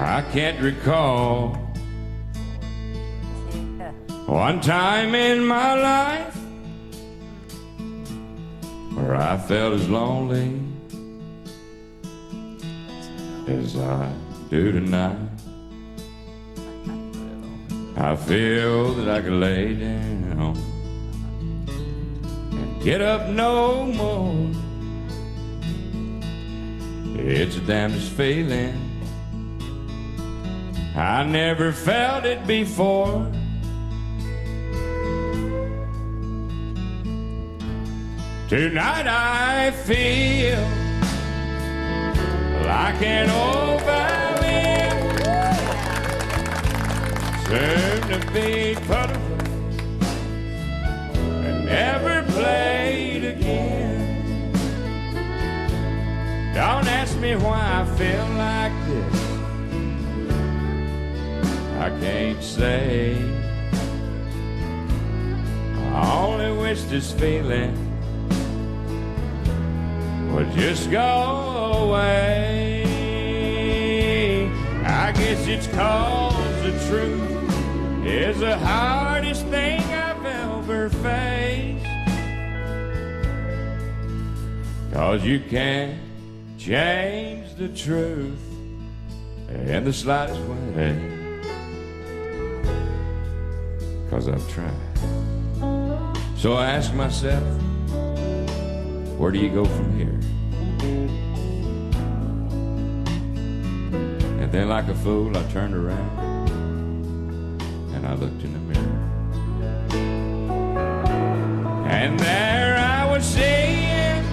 I can't recall one time in my life where I felt as lonely as I do tonight. I feel that I could lay down and get up no more. It's the damnedest feeling. I never felt it before. Tonight I feel like an old violin, soon to be put away and never played again. Don't ask me why I feel like this, I can't say. I only wish this feeling would just go away. I guess it's 'cause the truth is the hardest thing I've ever faced. 'Cause you can't change the truth in the slightest way. 'Cause I've tried. So I ask myself, where do you go from here? And then like a fool I turned around and I looked in the mirror. And there I was seeing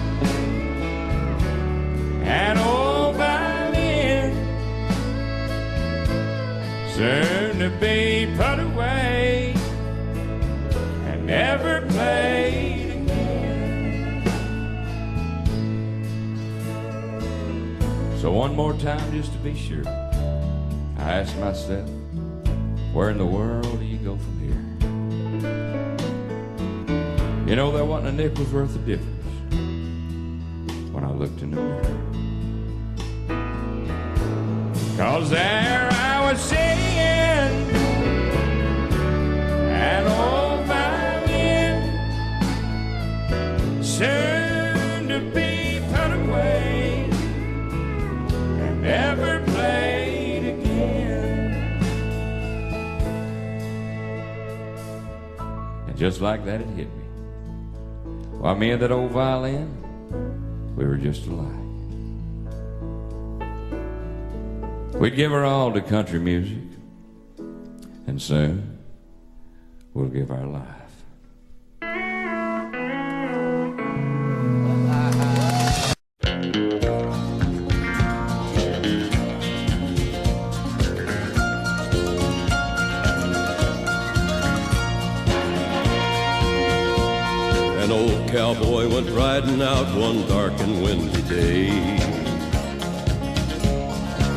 an old violin, soon to be put away and never played again. So one more time just to be sure, I ask myself, where in the world do you go from here? You know, there wasn't a nickel's worth of difference when I looked in the mirror. 'Cause there I was singing an old violin, soon to be put away and never played again. And just like that it hit me. Why, me and that old violin, we were just alike. We'd give our all to country music, and soon we'll give our life. An old cowboy went riding out one dark and windy day.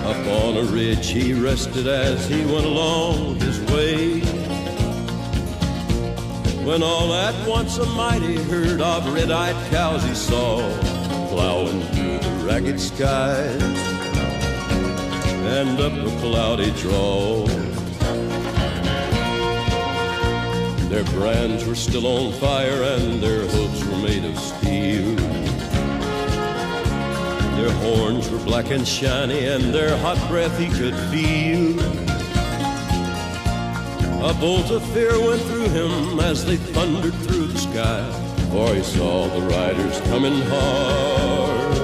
Up on a ridge he rested as he went along his way, when all at once a mighty herd of red-eyed cows he saw plowing through the ragged skies and up a cloudy draw. Their brands were still on fire and their hooves were made of steel. Their horns were black and shiny and their hot breath he could feel. A bolt of fear went through him as they thundered through the sky, for he saw the riders coming hard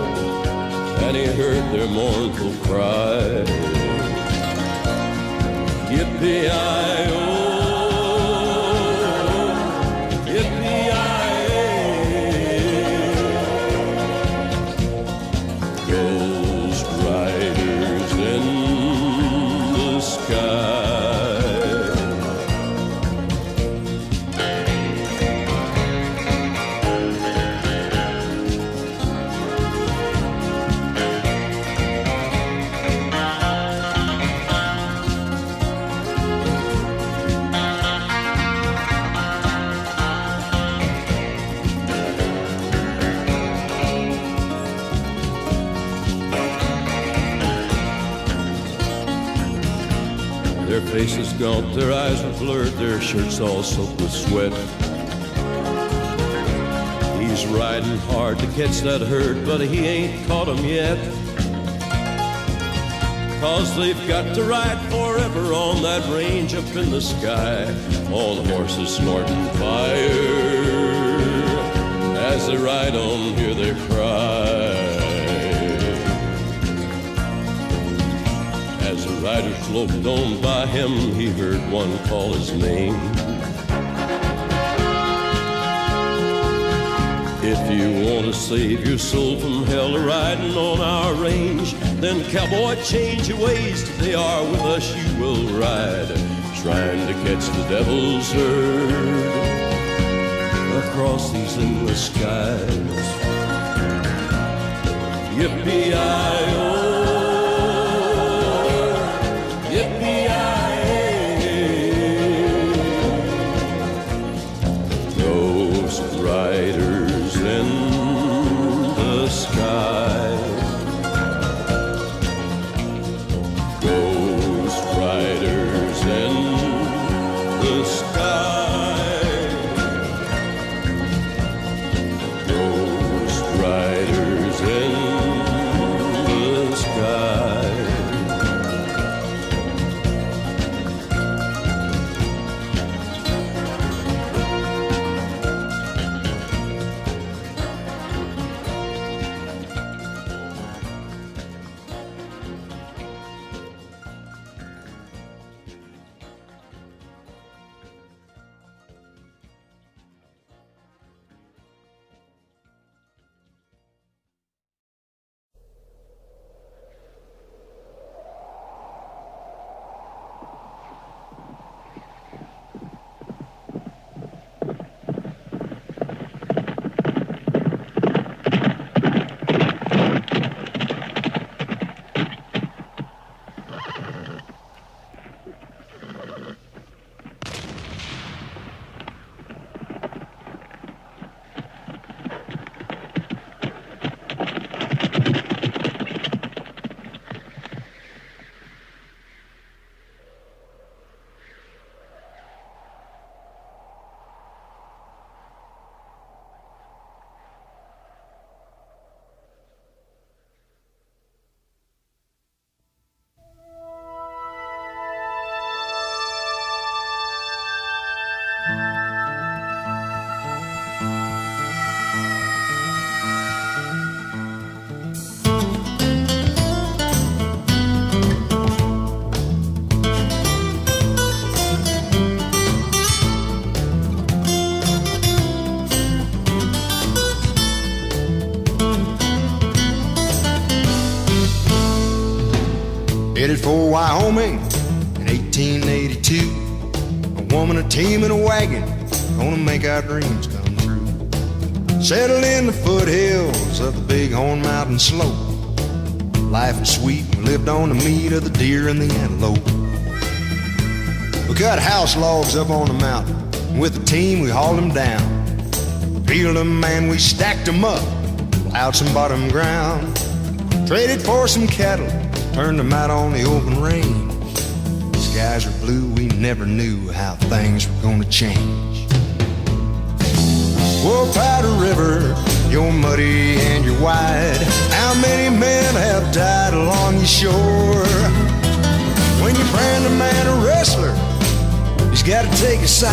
and he heard their mournful cry. Yippee-i-oh, Ghost riders in the sky. faces gaunt, their eyes are blurred, their shirts all soaked with sweat. He's riding hard to catch that herd, but he ain't caught 'em yet. 'Cause they've got to ride forever on that range up in the sky. All the horses snorting fire. As they ride on, hear their cry. As the riders loped on by him, he heard one call his name. If you want to save your soul from hell riding on our range, then cowboy, change your ways. Today are with us you will ride, trying to catch the devil's herd across these endless skies. Yippee-i-oh, yippee-i-ay, those riders in the sky, those riders in the sky, those riders in the sky. Headed for Wyoming in 1882. A woman, a team, and a wagon, gonna make our dreams come true. Settled in the foothills of the Bighorn Mountain slope. Life was sweet, we lived on the meat of the deer and the antelope. We cut house logs up on the mountain, and with the team we hauled them down. Peeled them and we stacked them up, plowed some bottom ground. Traded for some cattle, turned them out on the open range. The skies are blue, we never knew how things were gonna change. Whoa, Powder River, you're muddy and you're wide. How many men have died along your shore? When you brand a man a wrestler, he's gotta take a side.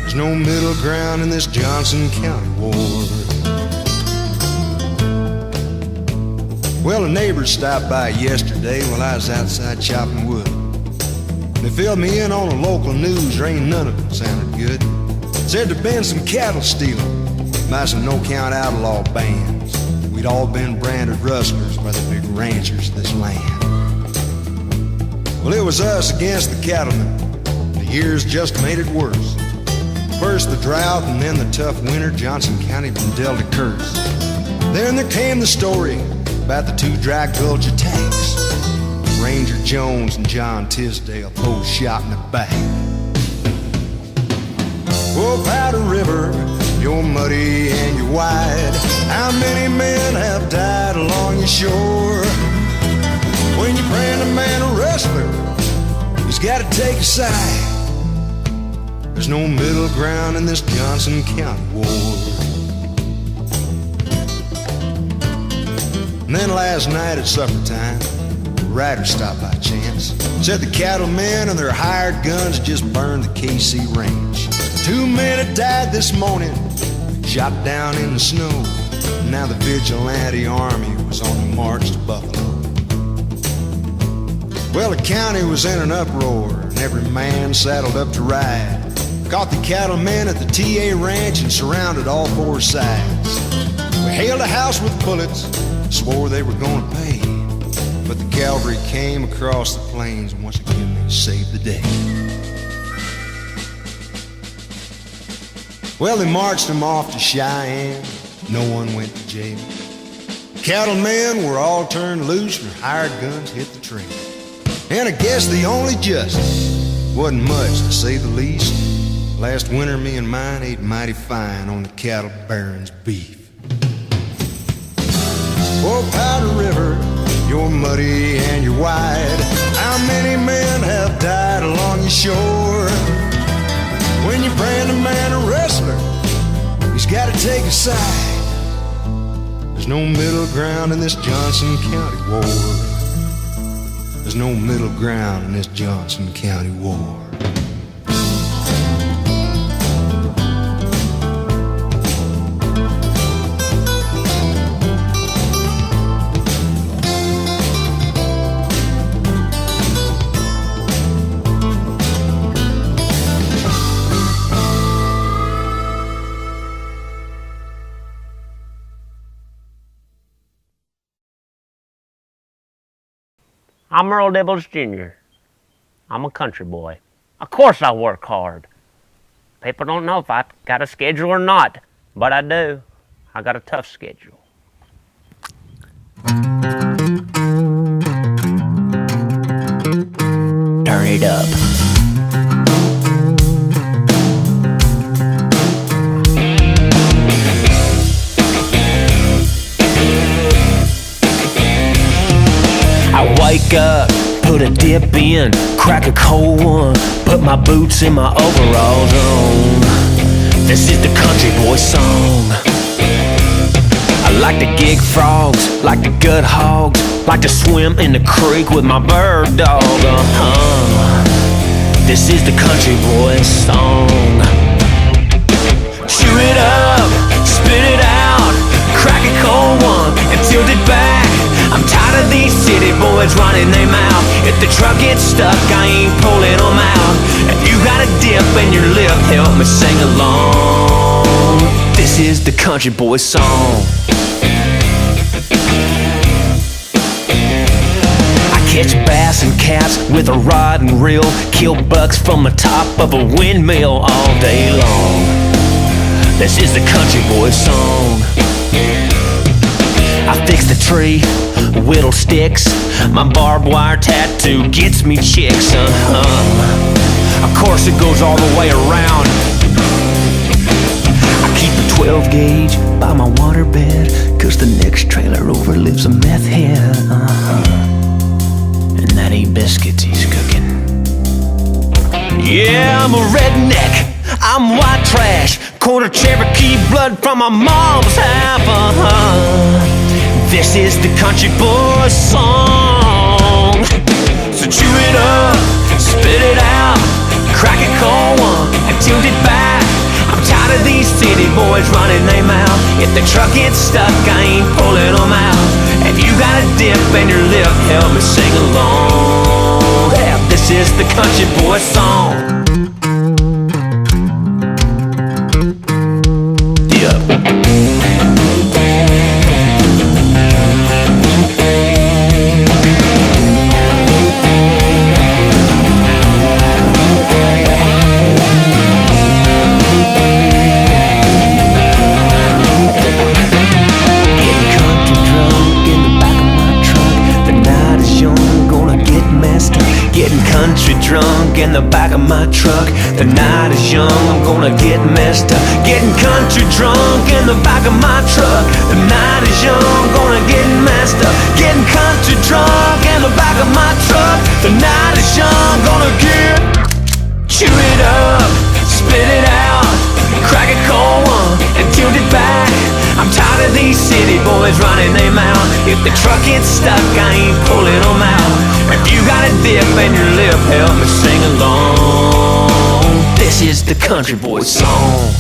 There's no middle ground in this Johnson County war. Well, a neighbor stopped by yesterday while I was outside chopping wood. They filled me in on the local news, there ain't none of it sounded good. Said there'd been some cattle stealing by some no-count outlaw bands. We'd all been branded rustlers by the big ranchers of this land. Well, it was us against the cattlemen. The years just made it worse. First the drought and then the tough winter, Johnson County been dealt a curse. Then there came the story about the two Dry Gulch attacks. Ranger Jones and John Tisdale both shot in the back. Oh, Powder River, you're muddy and you're wide. How many men have died along your shore? When you brand a man a wrestler, He's gotta take a side. There's no middle ground in this Johnson County war. And then last night at supper time, the rider stopped by chance. Said the cattlemen and their hired guns just burned the KC range. 2 men had died this morning, shot down in the snow. Now the vigilante army was on the march to Buffalo. Well, the county was in an uproar, and every man saddled up to ride. Caught the cattlemen at the TA ranch and surrounded all 4 sides. We hailed a house with bullets, swore they were going to pay. But the cavalry came across the plains, and once again they saved the day. Well, they marched them off to Cheyenne. No one went to jail. Cattlemen were all turned loose, and their hired guns hit the trail. And I guess the only justice wasn't much, to say the least. Last winter, me and mine ate mighty fine on the cattle baron's beef. Oh, Powder River, you're muddy and you're wide. How many men have died along your shore? When you brand a man a wrestler, he's got to take a side. There's no middle ground in this Johnson County war. There's no middle ground in this Johnson County war. I'm Earl Dibbles Jr. I'm a country boy. Of course I work hard. People don't know if I got a schedule or not, but I do. I got a tough schedule. Turn it up. Wake up, put a dip in, crack a cold one, put my boots in my overalls on. This is the country boy song. I like to gig frogs, like to gut hogs, like to swim in the creek with my bird dog. This is the country boy song. Chew it up, spit it out, crack a cold one and tilt it back. I'm tired of these city boys running their mouth. If the truck gets stuck, I ain't pulling them out. If you got a dip in your lip, help me sing along. This is the country boy song. I catch bass and cats with a rod and reel, kill bucks from the top of a windmill all day long. This is the country boy song. I fix the tree, whittle sticks. My barbed wire tattoo gets me chicks. Of course it goes all the way around. I keep a 12 gauge by my waterbed, 'cause the next trailer over lives a meth head. And that ain't biscuits he's cooking. Yeah, I'm a redneck, I'm white trash, quarter Cherokee blood from my mom's half. This is the country boy song. So chew it up, spit it out, crack a cold one and tilt it back. I'm tired of these city boys running their mouth. If the truck gets stuck, I ain't pulling them out. If you got a dip in your lip, help me sing along. Yeah, this is the country boy song. Country drunk in the back of my truck. The night is young, I'm gonna get messed up. getting country drunk in the back of my truck. The night is young, gonna get messed up. Getting country drunk in the back of my truck. The night is young, gonna get chew it up, spit it out, crack a cold one and tilt it back. I'm tired of these city boys running their mouth. If the truck gets stuck, I ain't pulling them out. If you got a dip in your lip, help me sing along. This is the country boy song.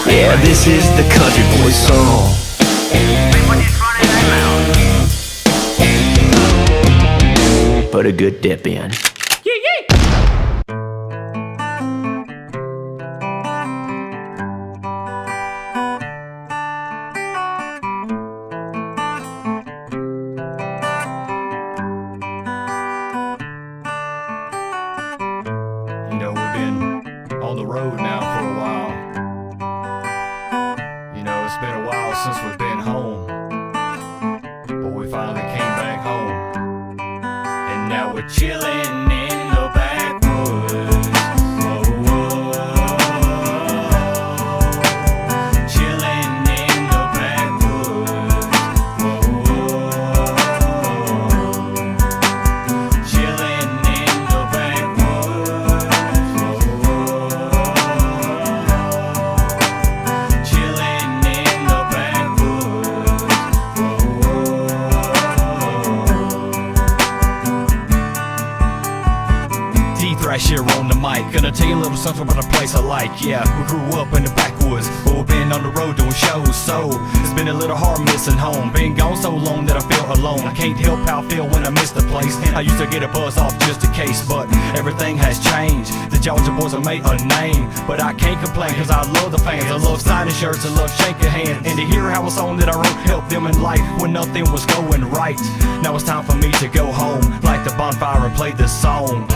Yeah, this is the country boy song. Put a good dip in. You know, we've been on the road now for a while. You know, it's been a while since we've been home, but we finally came back home. And now we're chilling in the backwoods. Whoa, whoa. Chilling in the backwoods. Whoa, whoa. Chilling in the backwoods. Whoa, whoa. Chilling in the backwoods. Whoa, whoa. D-Thrasher on the mic, gonna tell you a little something about a place I like. Yeah, we grew up in the backwoods, but we've been on the road doing shows, so it's been a little hard missing home. Been gone so long that I feel alone. I can't help how I feel when I miss the place. I used to get a buzz off just in case, but everything has changed. The Georgia boys have made a name, but I can't complain cause I love the fans. I love signing shirts, I love shaking hands, and to hear how a song that I wrote helped them in life when nothing was going right. Now it's time for me to go home, light the bonfire and play this song.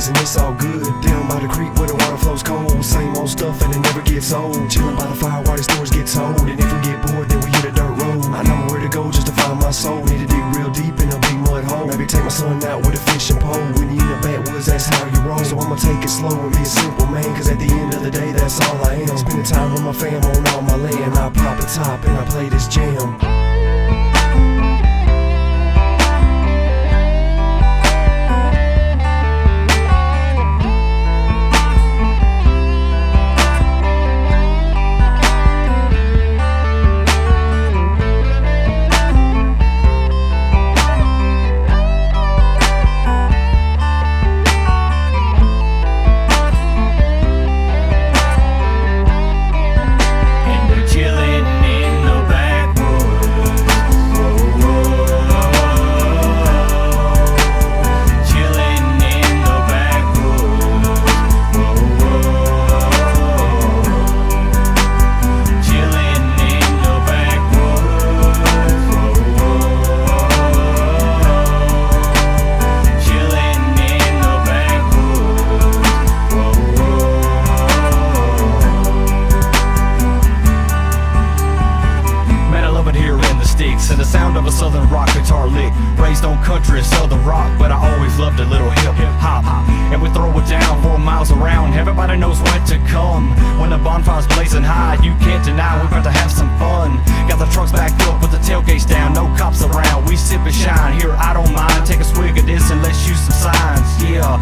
And it's all good. Down by the creek where the water flows cold. Same old stuff and it never gets old. Chillin' by the fire while the stories get told. And if we get bored then we hit a dirt road. I know where to go just to find my soul. Need to dig real deep in a big mud hole. Maybe take my son out with a fishing pole. When you in the backwoods that's how you roll. So I'ma take it slow and be a simple man, cause at the end of the day that's all I am. Spending time with my fam on all my land. I pop a top and I play this jam. And we're chilling in the backwoods.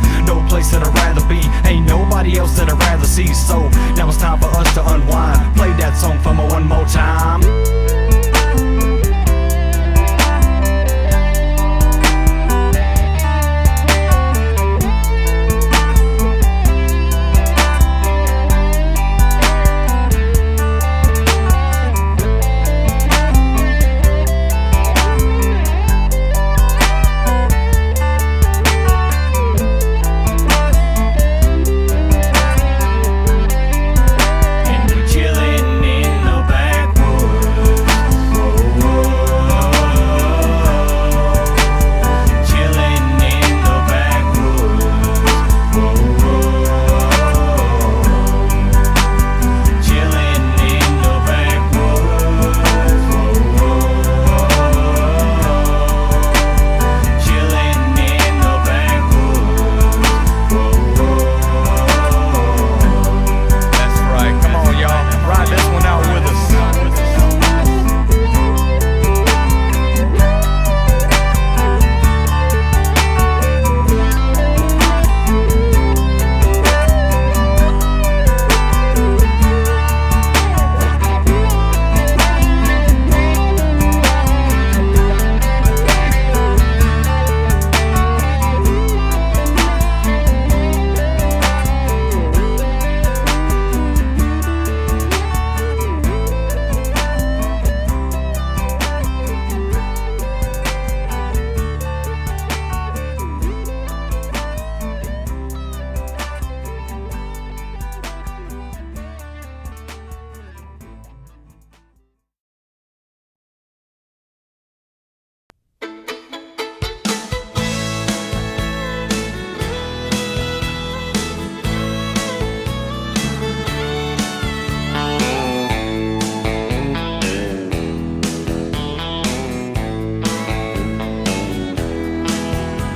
yeah. No place that I'd rather be, ain't nobody else that I'd rather see. So now it's time for us to unwind. Play that song for me one more time.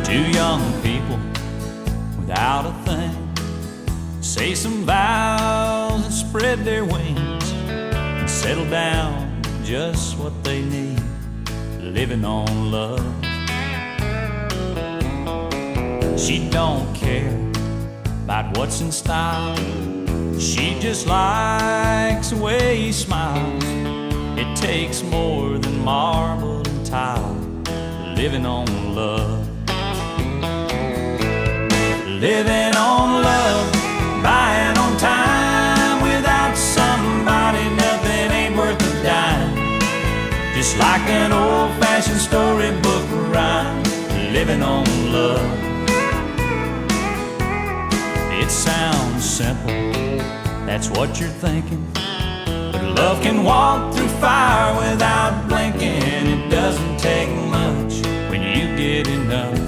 Two young people without a thing say some vows and spread their wings and settle down just what they need, living on love. She don't care about what's in style, she just likes the way he smiles. It takes more than marble and tile, living on love. Living on love, buying on time. Without somebody, nothing ain't worth a dime. Just like an old-fashioned storybook rhyme, living on love. It sounds simple, that's what you're thinking, but love can walk through fire without blinking. It doesn't take much when you get enough,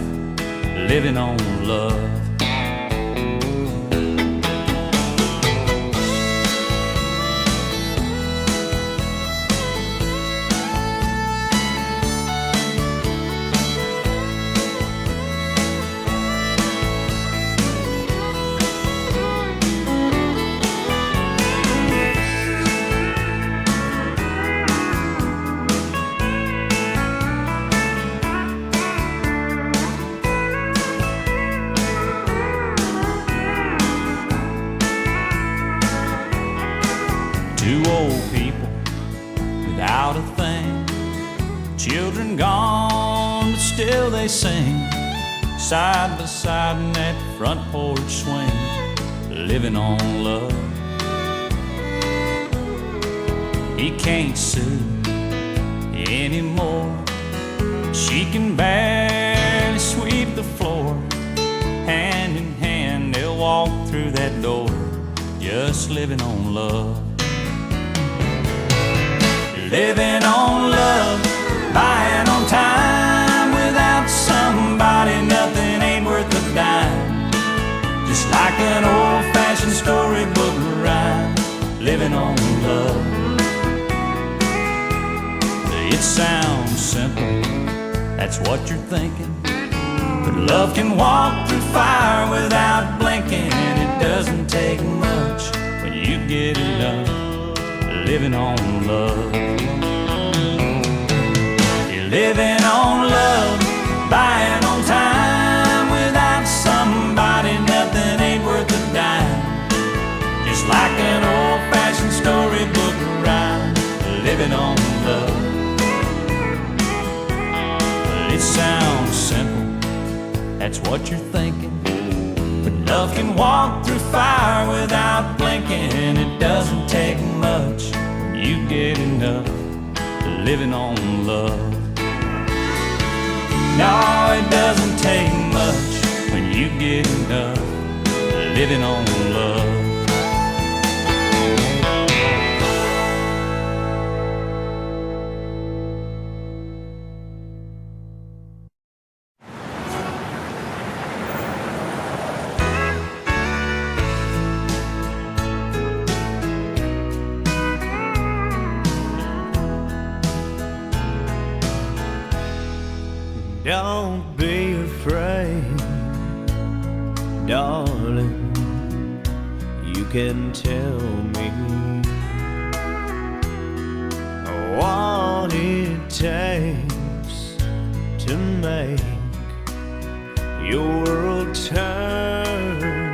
living on love. Two old people without a thing, children gone, but still they sing, side by side in that front porch swing, living on love. He can't sue anymore, she can barely sweep the floor. Hand in hand they'll walk through that door, just living on love. Living on love, buying on time. Without somebody, nothing ain't worth a dime. Just like an old-fashioned storybook rhyme, living on love. It sounds simple, that's what you're thinking, but love can walk through fire without blinking. It doesn't take much when you get enough, living on love. You're living on love, buying on time. Without somebody, that's what you're thinking. But love can walk through fire without blinking. It doesn't take much when you get enough living on love. No, it doesn't take much when you get enough living on love. Don't be afraid, darling. You can tell me what it takes to make your world turn.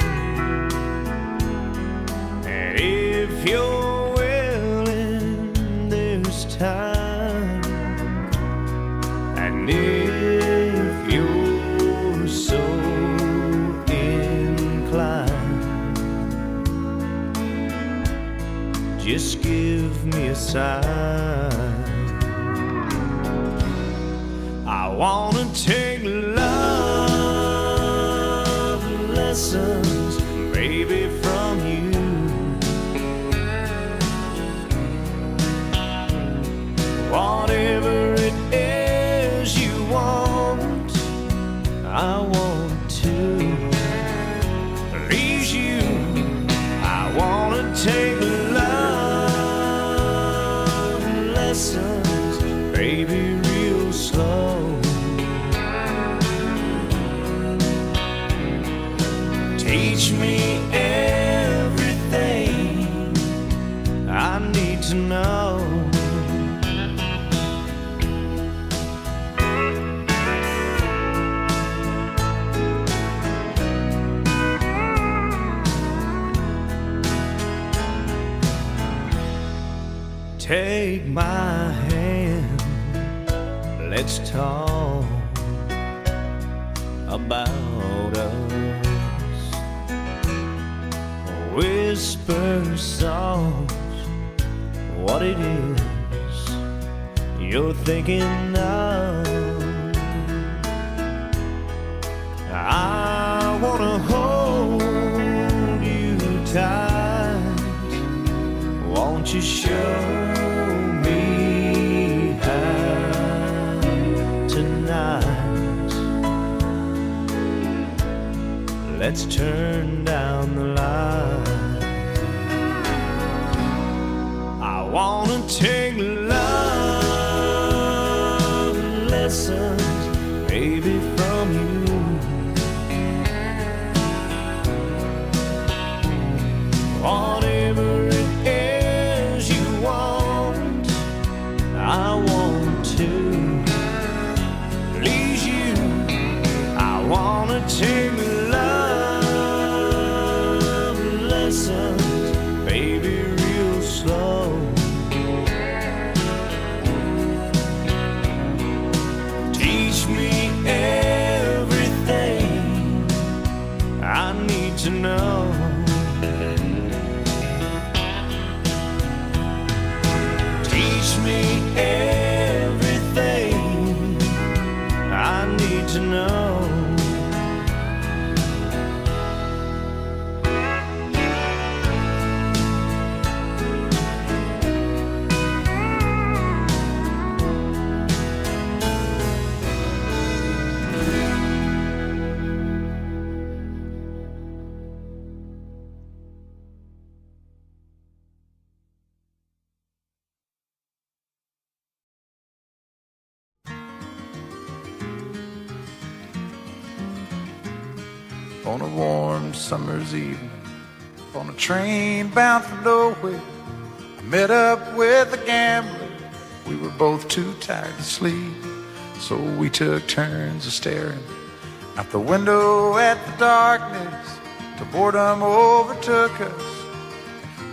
And if you're willing this time, and if you're so inclined, just give me a sign. I wanna take love lessons, baby, from you. Whatever it is you want, I want to please you. I wanna take love lessons, baby, real slow. Teach me everything I need to know. Take my hand, let's talk about us. Whisper soft what it is you're thinking of. I wanna hold you tight. Won't you show me how tonight? Let's turn down the light. I wanna take love lessons, baby, from you. Whatever it is you want, I want to please you. I wanna take love lessons, baby, real slow. Teach me everything I need to know. Teach me everything I need to know. On a warm summer's evening, on a train bound for nowhere, I met up with a gambler. We were both too tired to sleep, so we took turns of staring out the window at the darkness till boredom overtook us,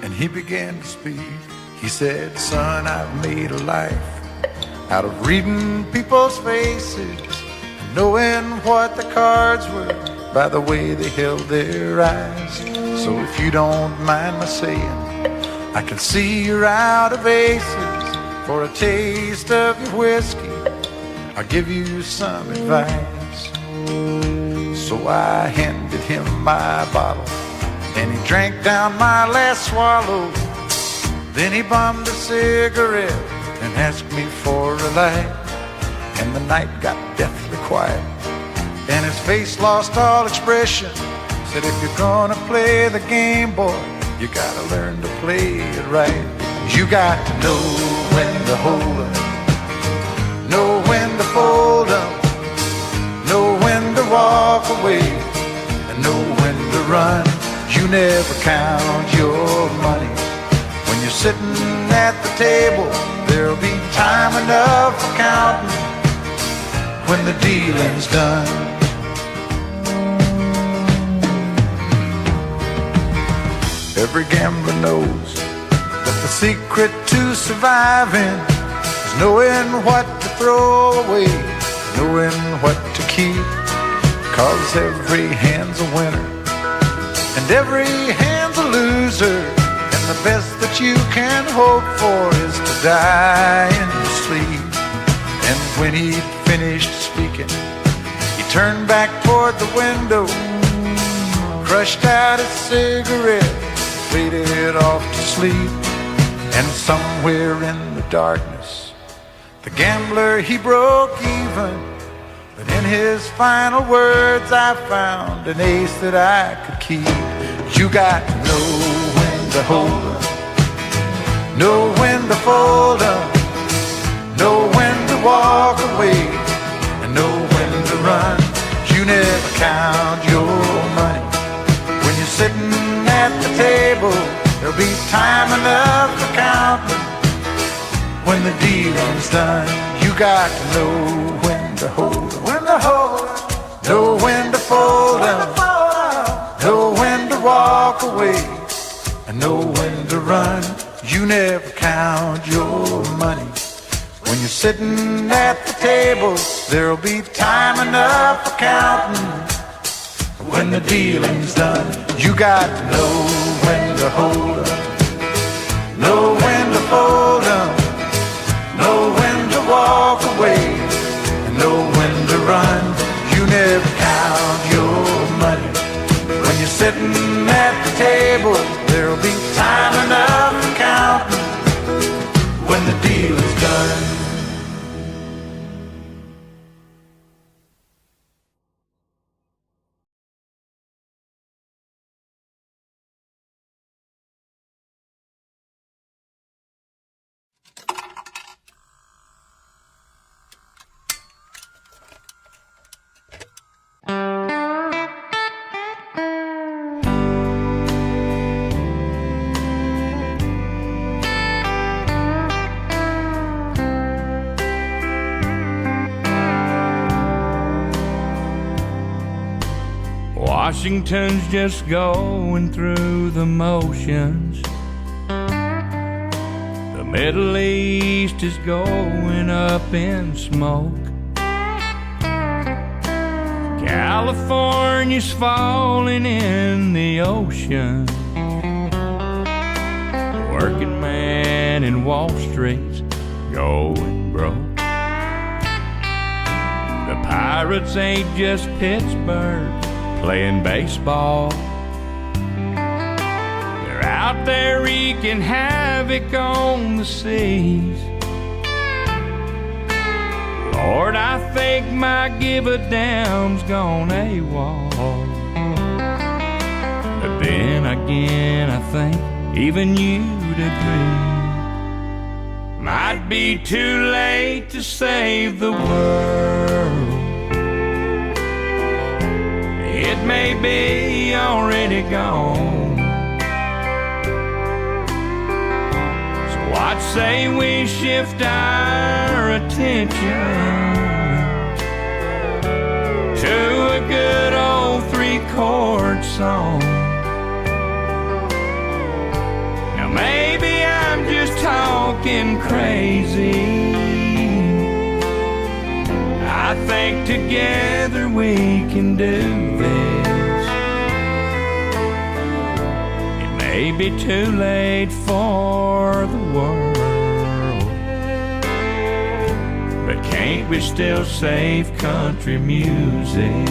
and he began to speak. He said, "Son, I've made a life out of reading people's faces, and knowing what the cards were by the way they held their eyes. So if you don't mind my saying, I can see you're out of aces. For a taste of your whiskey, I'll give you some advice. So I handed him my bottle, and he drank down my last swallow. Then he bummed a cigarette and asked me for a light. And the night got deathly quiet, and his face lost all expression. Said, if you're gonna play the game, boy, you gotta learn to play it right. You got to know when to hold up, know when to fold up, know when to walk away, and know when to run. You never count your money. When you're sitting at the table, there'll be time enough for counting when the dealing's done. Every gambler knows that the secret to surviving is knowing what to throw away, knowing what to keep. 'Cause every hand's a winner and every hand's a loser, and the best that you can hope for is to die in your sleep. And when he'd finished speaking, he turned back toward the window, crushed out his cigarette, faded off to sleep. And somewhere in the darkness, the gambler, he broke even. But in his final words, I found an ace that I could keep. You got to know when to hold up, know when to fold up, know when to walk away, and know when to run. You never count your money. When you're sitting at the table, there'll be time enough for counting when the dealing's done. You got to know when to hold up, when to hold up, know when to fold up, know when to walk away, and know when to run. You never count your money. When you're sitting at the table, there'll be time enough for counting when the dealing's done. You got to know when to hold up, know when to fold up, know when to walk away, and know when to run. You never count your money. When you're sitting at the table, there'll be time enough for counting when the deal is done. Washington's just going through the motions. The Middle East is going up in smoke. California's falling in the ocean. The working man in Wall Street's going broke. The Pirates ain't just Pittsburgh playing baseball. They're out there wreaking havoc on the seas. Lord, I think my give-a-damn's gone AWOL. But then again, I think even you'd agree, might be too late to save the world. It may be already gone. So I'd say we shift our attention to a good old three-chord song. Now maybe I'm just talking crazy. I I think together we can do this. It may be too late for the world, but can't we still save country music?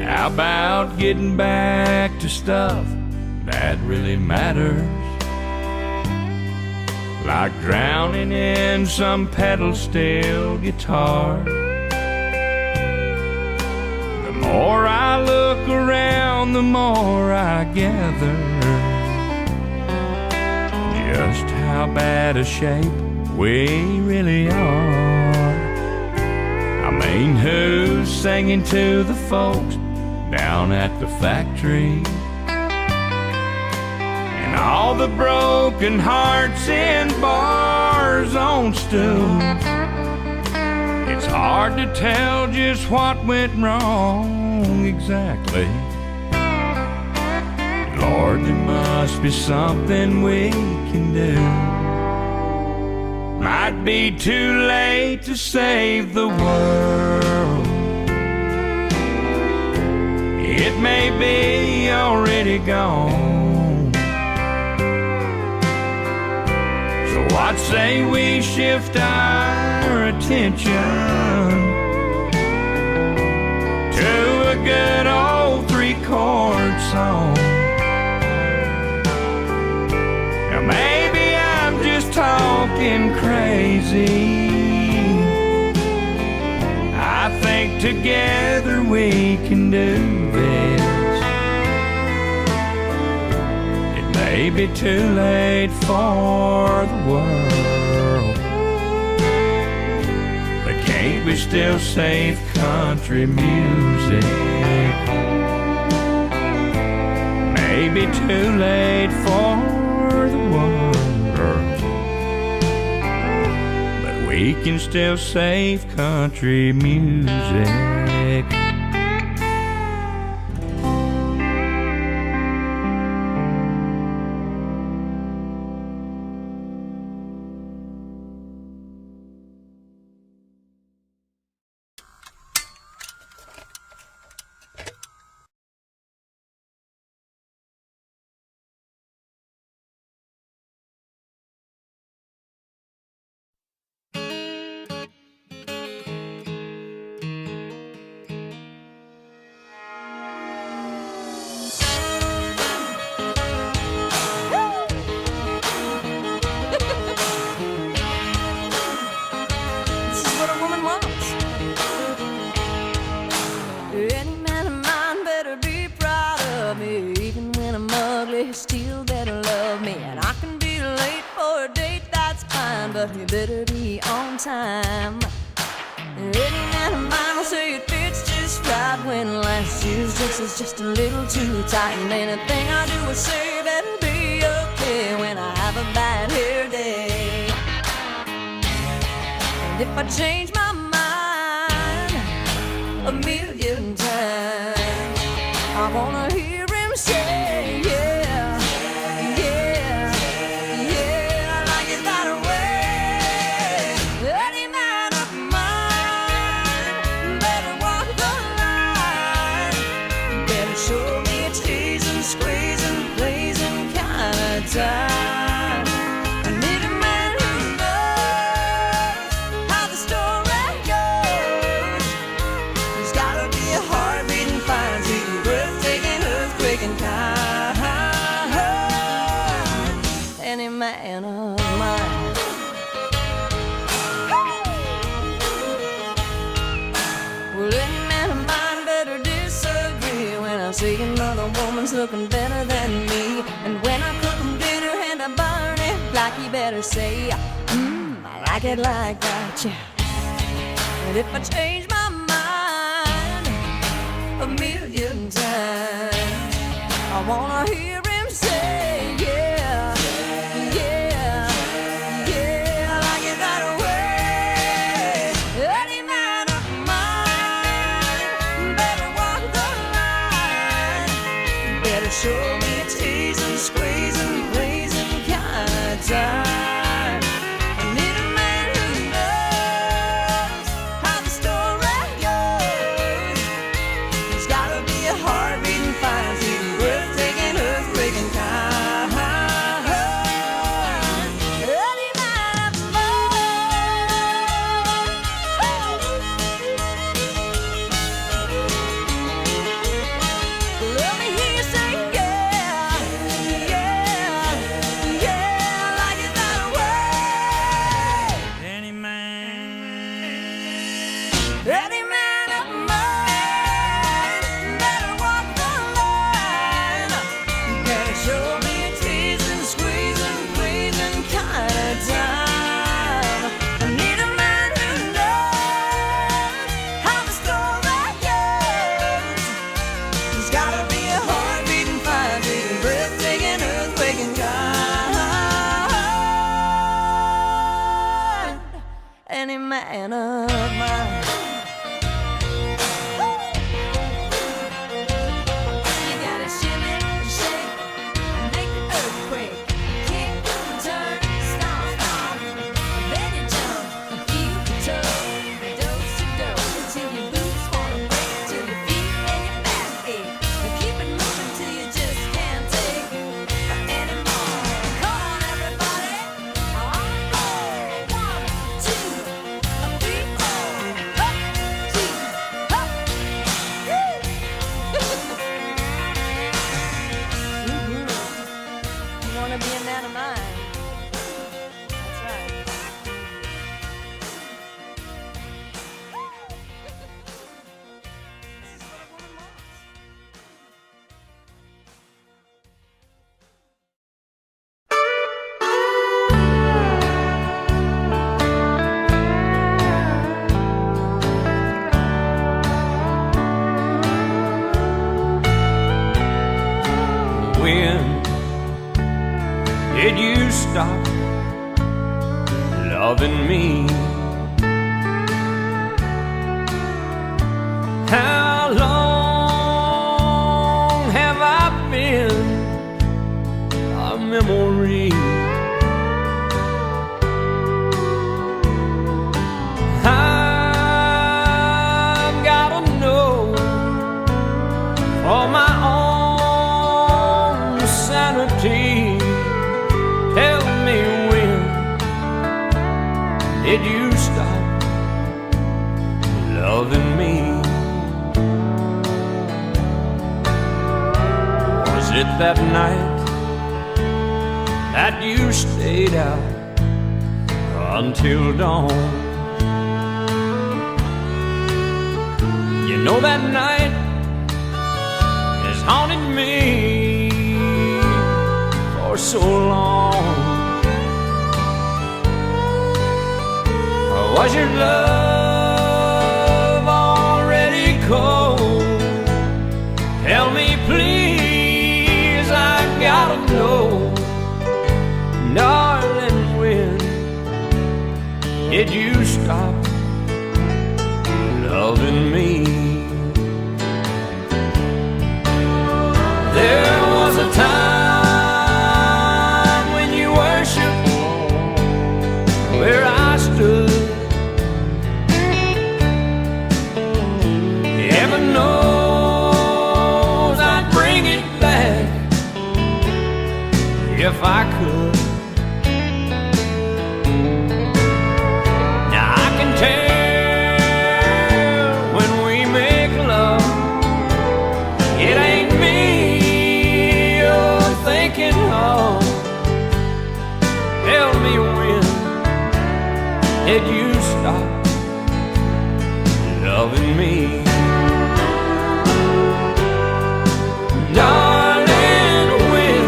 How about getting back to stuff that really matters? Like drowning in some pedal steel guitar. The more I look around, the more I gather just how bad a shape we really are. I mean, who's singing to the folks down at the factory? All the broken hearts in bars on stools. It's hard to tell just what went wrong exactly. Lord, there must be something we can do. Might be too late to save the world. It may be already gone. I'd say we shift our attention to a good old 3-chord song. Now maybe I'm just talking crazy. I think together we can do this. May be too late for the world, but can't we still save country music? Maybe too late for the world, but we can still save country music. Still better love me, and I can be late for a date, that's fine, but you better be on time. Any man of mine will say it fits just right when last year's dress is just a little too tight, and anything I do or say better be okay when I have a bad hair day. And if I change my mind a million times, I wanna hear him say, yeah. I need a man who knows how the story goes. He's gotta be a heart-beating, fine, sweet, breathtaking, earthquaking kind. Any man of mine. Well, any man of mine better disagree when I see another woman's looking better than me, and when I cook burn it like you better say, I like it like that, yeah. And if I change my mind a million times, I wanna hear him say, yeah, yeah, yeah, I like it that way. Any man of mine better walk the line, better show me a tease and squeeze and please time. I need man of mine. You gotta shimmy, shake, and make the earthquake. Kick, turn, stomp, stomp. Then you jump, keep the toe, dose to dose, until your boots wanna break, till your feet and your back ache. And keep it moving till you just can't take anymore. Come on, everybody, on the floor. 1, 2, 3, 4. Up, 2, up. You wanna be a man of mine? That's right. This is what a woman wants. When did you stop loving me? How long have I been a memory? I've gotta know for my own sanity. Tell me, when did you stop loving me? Was it that night that you stayed out until dawn? You know that night has haunted me for so long. Or was your love already cold? Tell me please, I gotta know. Darling, when did you stop loving me? There was a time when you worshiped where I stood. Heaven knows I'd bring it back if I could. Now I can tell when we make love, it ain't me you're thinking of. Tell me, when did you stop loving me? Darling, when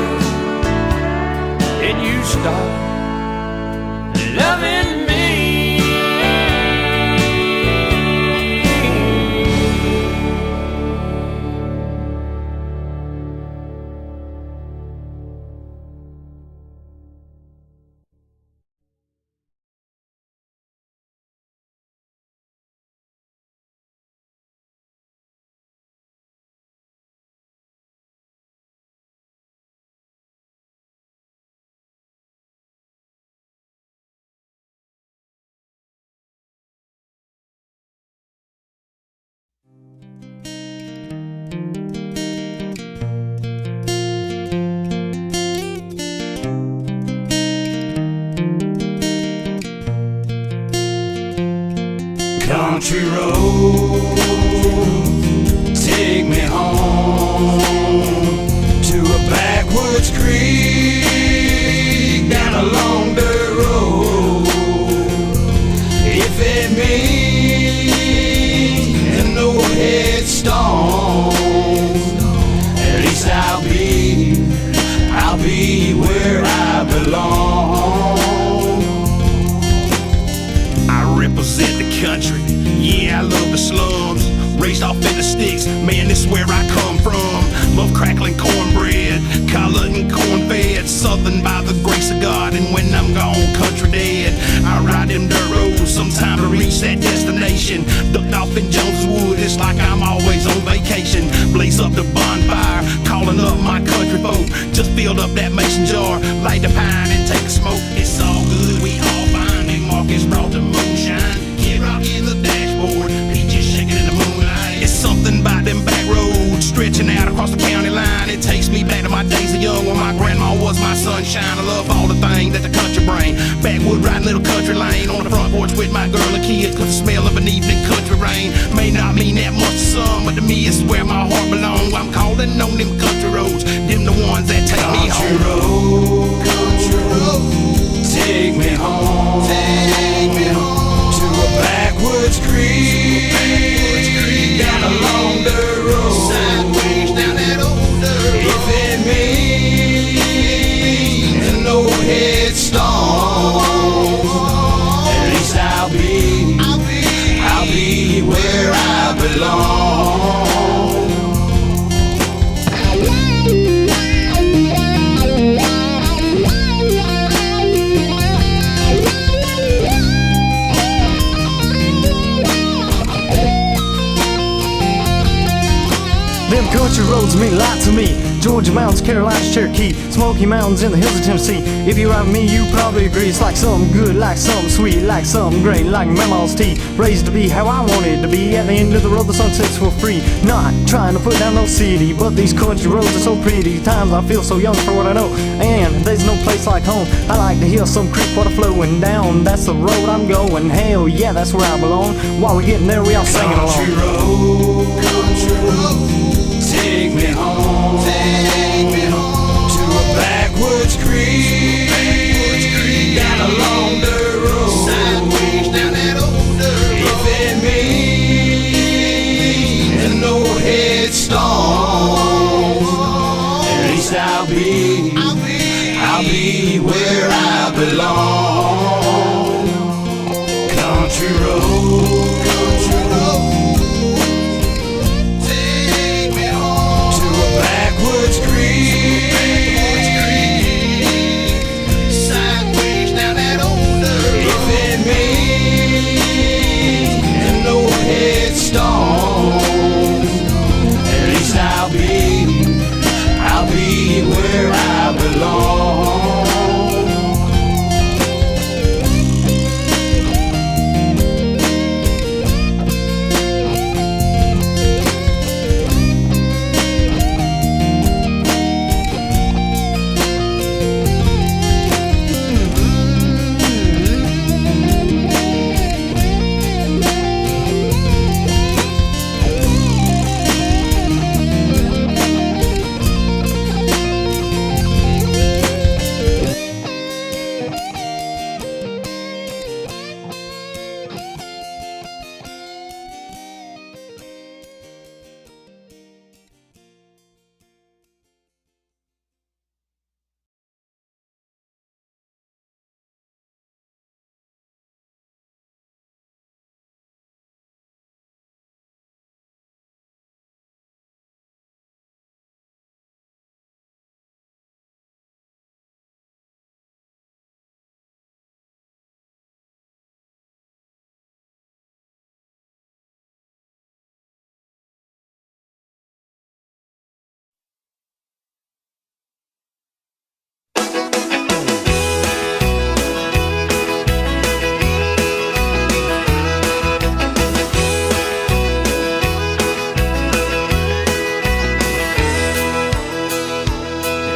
did you stop loving me? Country road, take me home to a backwoods creek down a long dirt road. If it means no headstone, at least I'll be where I belong. I represent the country, yeah, I love the slums. Raised off in the sticks, man, this is where I come from. Love crackling cornbread, collard and corn fed, southern by the grace of God. And when I'm gone, country dead, I ride them dirt roads, sometime to read up in Jones's Wood, it's like I'm always on vacation. Blaze up the bonfire, calling up my country folk. Just filled up that mason jar, light the pine and take a smoke. It's all good, we all fine. And Marcus brought the moonshine. Kid Rock in the dashboard, peaches shaking in the moonlight. It's something about them back roads stretching out across the county line. It takes me back to my days of young when my grandma was my sunshine. I love all the things that the country bring. Backwood riding little country lane on the front porch with my girl and kids, cause the smell of an evening country rain may not mean that much to some, but to me it's where my heart belongs. I'm calling on them country roads, them the ones that take me home. Country road, take me home, to a backwoods creek, down along the road, Sideways down that old dirt if it means no headstone, at least I'll be where I belong. Them country roads mean a lot to me. Georgia mountains, Carolinas, Cherokee, Smoky Mountains in the hills of Tennessee. If you ride with me, you probably agree it's like something good, like something sweet, like something great, like Mama's tea. Raised to be how I wanted to be. At the end of the road, the sun sets for free. Not trying to put down no city, but these country roads are so pretty. Times I feel so young for what I know, and there's no place like home. I like to hear some creek water flowing down. That's the road I'm going. Hell yeah, that's where I belong. While we're getting there, we all singing along. Country road, take me home, to a backwoods creek, down along the road, sideways down that old dirt if it means no headstone, at least I'll be where I belong. Country road, take me home to a backwoods creek, sideways down that old dirt if it means no headstone, at least I'll be where I belong.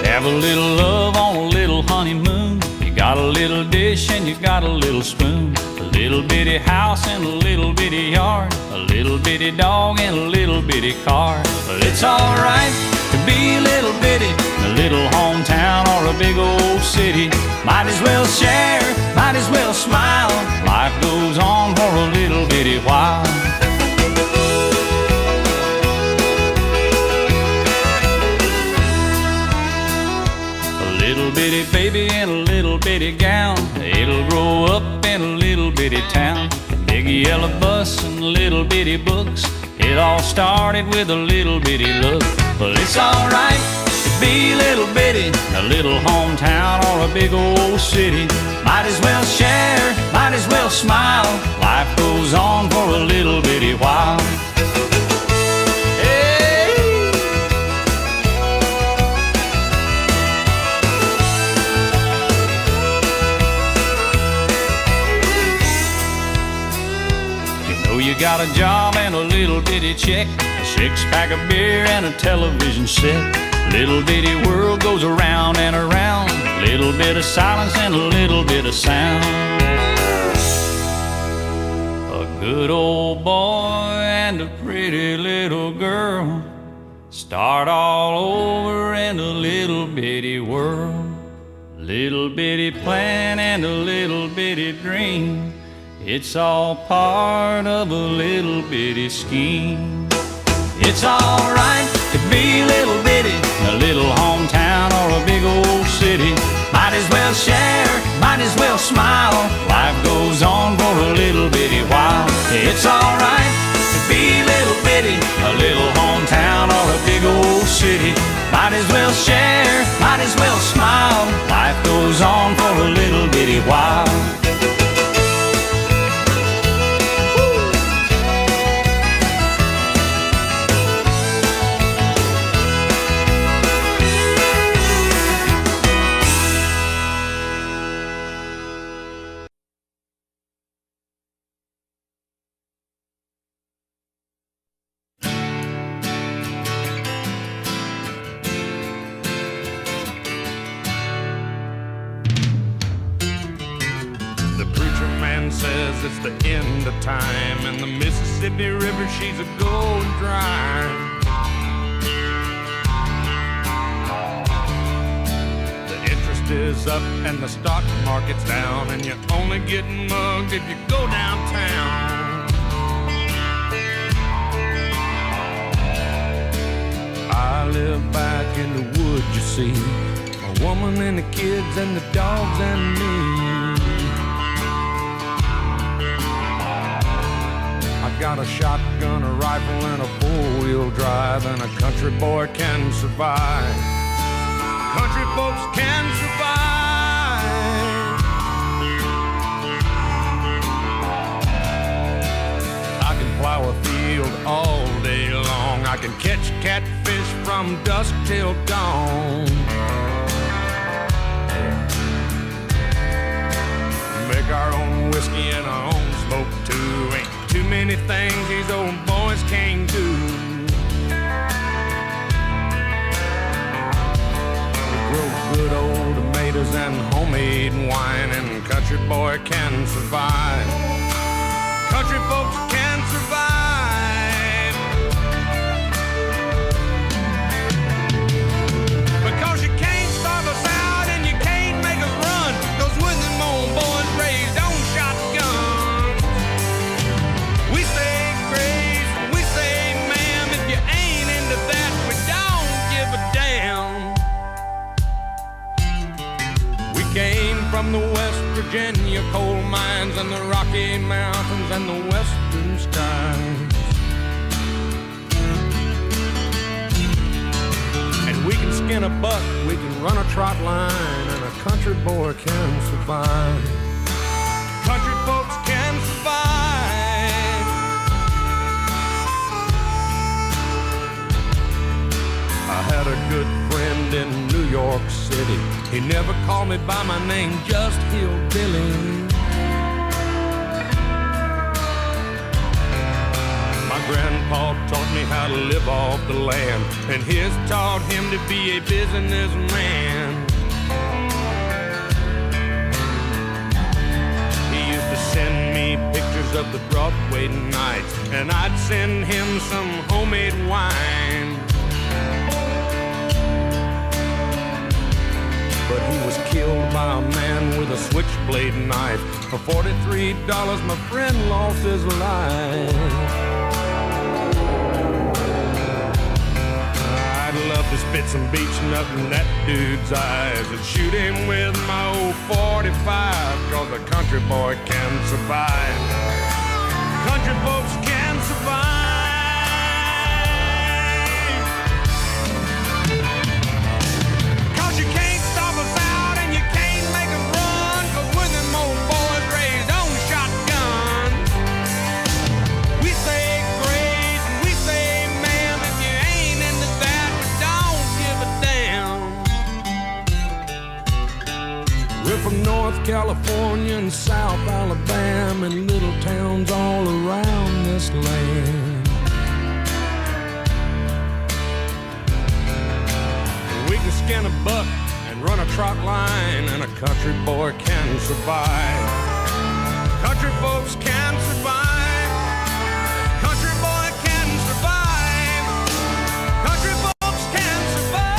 Have a little love on a little honeymoon. You got a little dish and you got a little spoon. A little bitty house and a little bitty yard. A little bitty dog and a little bitty car. Well, it's alright to be a little bitty in a little hometown or a big old city. Might as well share, might as well smile. Life goes on for a little bitty while. Little bitty baby in a little bitty gown. It'll grow up in a little bitty town. Big yellow bus and little bitty books. It all started with a little bitty look. Well, it's alright to be a little bitty in a little hometown or a big old city. Might as well share, might as well smile. Life goes on for a little bitty while. a job and a little bitty check, a six-pack of beer and a television set. Little bitty world goes around and around, little bit of silence and a little bit of sound. A good old boy and a pretty little girl start all over in a little bitty world. Little bitty plan and a little bitty dream, it's all part of a little bitty scheme. It's alright to be little bitty, a little hometown or a big old city. Might as well share, might as well smile. Life goes on for a little bitty while. It's alright to be little bitty, a little hometown or a big old city. Might as well share, might as well smile. Life goes on for a little bitty while. Says it's the end of time, and the Mississippi River, she's a going dry. The interest is up and the stock market's down, and you're only getting mugged if you go downtown. I live back in the woods, you see, a woman and the kids and the dogs and me. Got a shotgun, a rifle, and a four-wheel drive, and a country boy can survive. Country folks can survive. I can plow a field all day long. I can catch catfish from dusk till dawn. Make our own whiskey and our own smoke too. Ain't too many things these old boys can't do. We grow good old tomatoes and homemade wine, and country boy can survive. Country folks can survive. Because you can't starve us out and you can't make us run, 'cause with them old boys raised on shotguns. We say grace, we say ma'am, if you ain't into that, we don't give a damn. We came from the West Virginia coal mines and the Rocky Mountains and the western skies. And we can skin a buck, we can run a trot line, and a country boy can survive. Country folks can survive. I had a good friend in New York City. He never called me by my name, just Hillbilly. My grandpa taught me how to live off the land, and his taught him to be a businessman. He used to send me pictures of the Broadway nights, and I'd send him some homemade wine. But he was killed by a man with a switchblade knife. For $43, my friend lost his life. I'd love to spit some beach nut in that dude's eyes and shoot him with my old 45, 'cause a country boy can survive. Country folks can survive. From North California and South Alabama and little towns all around promised land. We can skin a buck and run a trot line, and a country boy can survive. Country folks can survive. Country boy can survive. Country folks can survive.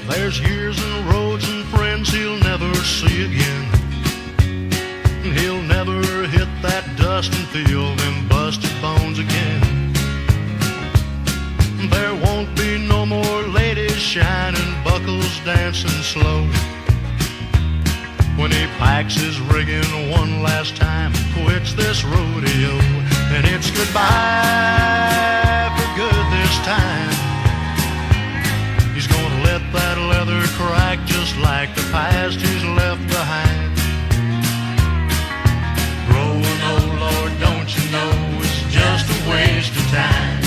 There's years and roads and friends he'll never see again. And he'll never hit that dust and feel them busted bones again. There won't be no more ladies shining, buckles dancing slow. When he packs his rigging one last time, quits this rodeo, and it's goodbye for good this time. He's gonna let that leather crack just like the past he's left behind. Growing old, Lord, don't you know, it's just a waste of time.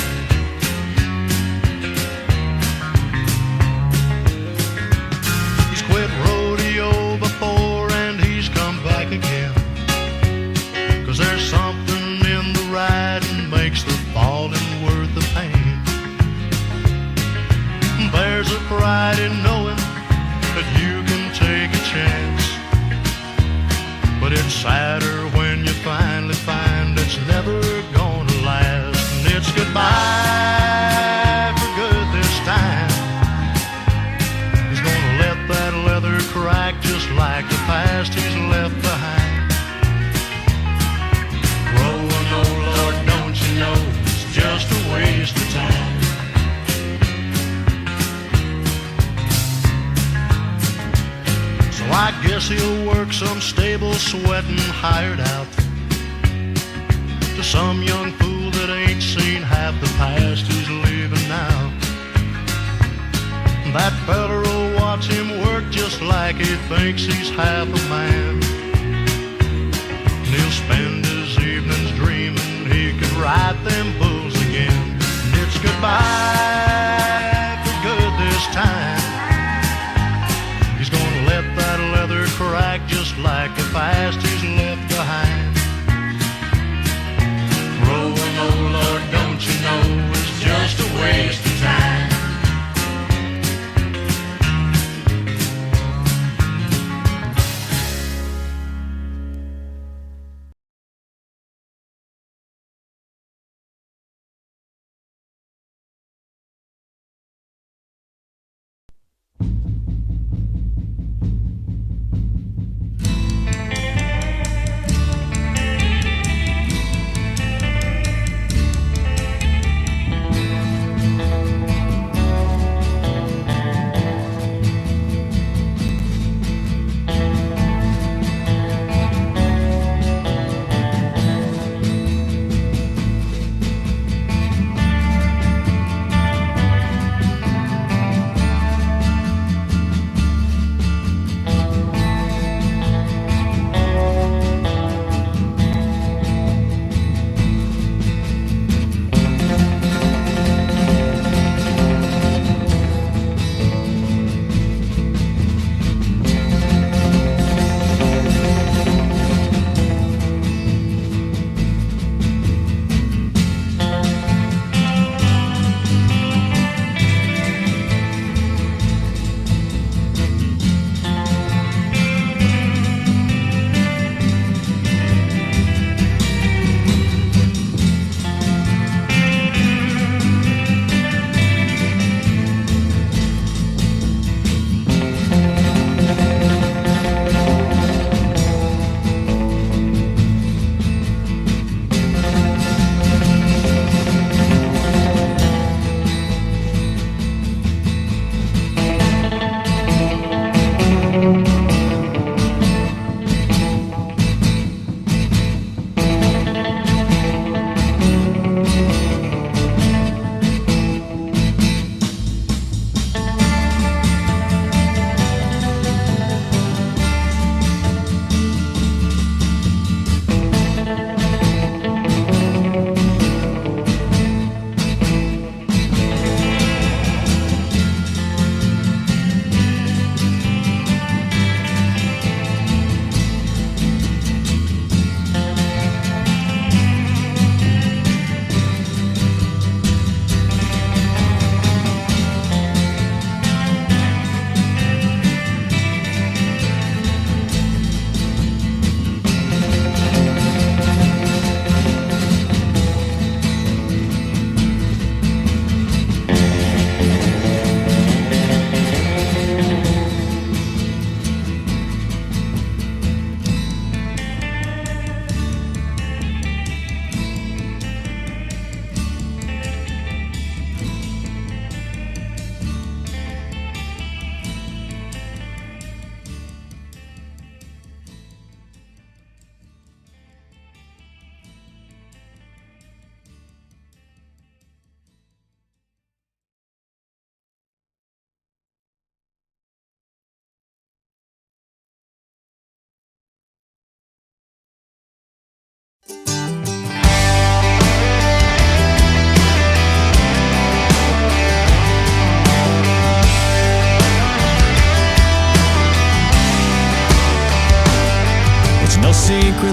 He's quit rodeo before and he's come back again. 'Cause there's something in the riding makes the falling worth the pain. There's a pride in knowing that you can take a chance, but it's sadder when you finally find it's never gonna last. And it's goodbye for good this time. He's gonna let that leather crack just like the past he's left behind. Growing old, Lord, don't you know, it's just a waste of time. I guess he'll work some stable sweating hired out to some young fool that ain't seen half the past he's leaving now. That feller'll watch him work just like he thinks he's half a man. And he'll spend his evenings dreaming he could ride them bulls again. And it's goodbye for good this time. Let that leather crack just like the past he's left behind. Growing old, Lord, don't you know, it's just a waste of time.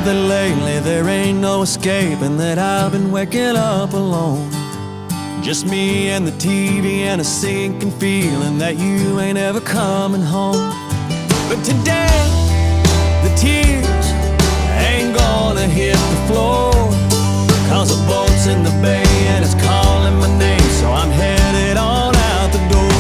that lately there ain't no escaping that I've been waking up alone. Just me and the TV and a sinking feeling that you ain't ever coming home. But today, the tears ain't gonna hit the floor, 'cause the boat's in the bay and it's calling my name, so I'm headed on out the door.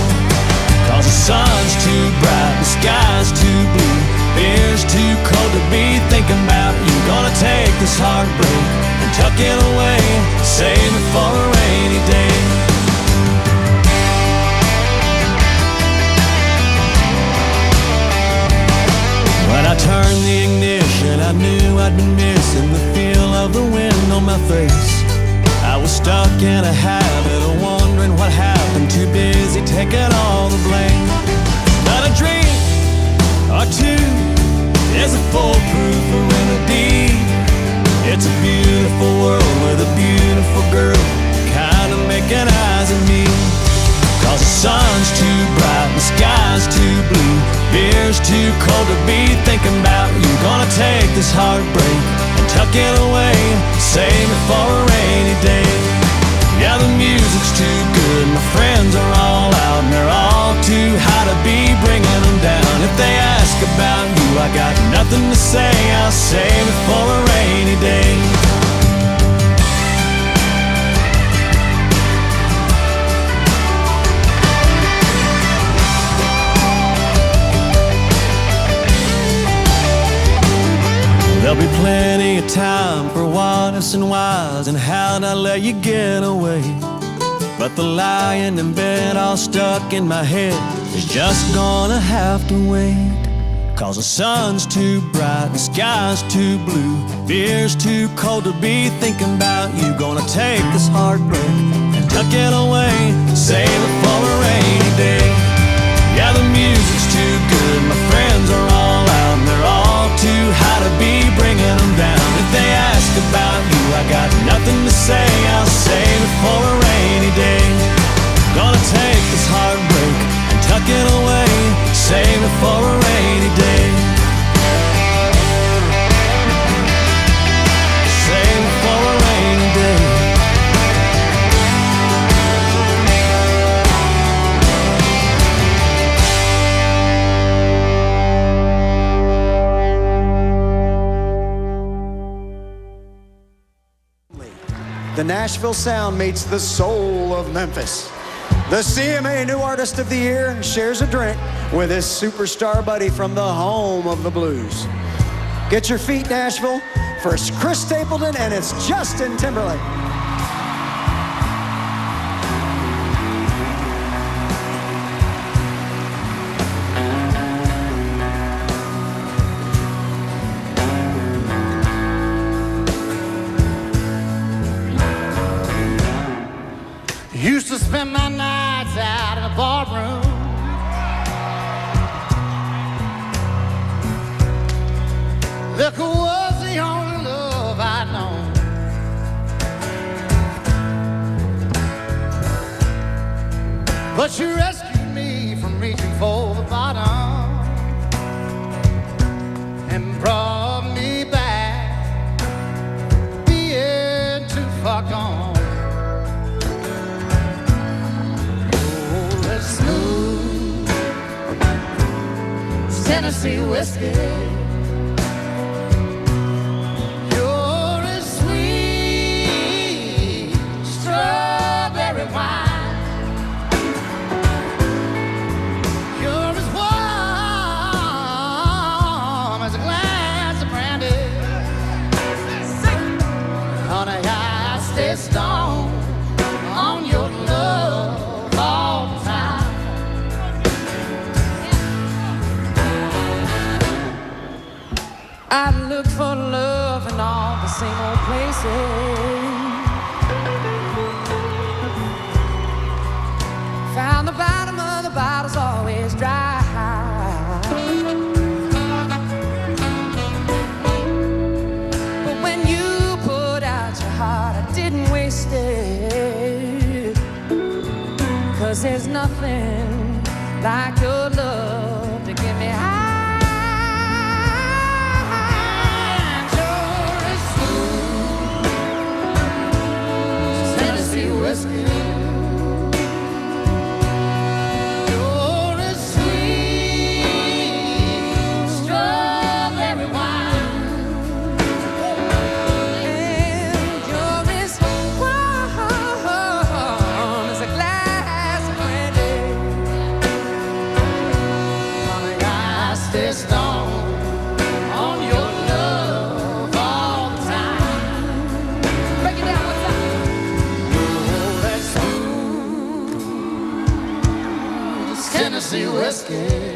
'Cause the sun's too bright, the sky's too blue, beer's too cold to be thinking about you. Gonna take this heartbreak and tuck it away, save it for a rainy day. When I turned the ignition, I knew I'd been missing the feel of the wind on my face. I was stuck in a habit of wondering what happened, too busy taking all the blame. But a dream or two is a foolproof remedy. It's a beautiful world with a beautiful girl kind of making eyes at me. 'Cause the sun's too bright, the sky's too blue, beer's too cold to be thinking about you. Gonna take this heartbreak and tuck it away, save it for a rainy day. Yeah, the music's too good, my friends are all out, and they're all too high to be bringing them down. If they ask about you, I got nothing to say, I'll save it for a rainy day. There'll be plenty of time for what ifs and whys and how'd I let you get away. But the lying in bed all stuck in my head is just gonna have to wait. 'Cause the sun's too bright, the sky's too blue, beer's too cold to be thinking about you. Gonna take this heartbreak and tuck it away, save it for a rainy day. Yeah, the music's too good, my friends are all out, and they're all too high to be bringing them down. If they ask about you, I got nothing to say, I'll save it for a rainy day. Gonna take this heartbreak and tuck it away, save it for a rainy day. Save it for a rainy day. The Nashville sound meets the soul of Memphis. The CMA New Artist of the Year shares a drink with his superstar buddy from the home of the blues. Get your feet, Nashville, for Chris Stapleton and it's Justin Timberlake. Used to spend my nights out in a barroom, liquor was the only love I'd known. But you rescued me from reaching for the bottom and brought me back, being too far gone. Smooth Tennessee whiskey, you're as sweet strawberry wine, you're as warm as a glass of brandy. Honey, I stay stoned on your love all the time. I've looked for love in all the same old places, found the bottom of the bottle's always dry. But when you put out your heart, I didn't waste it, 'cause there's nothing like your love to get me high. Tennessee whiskey.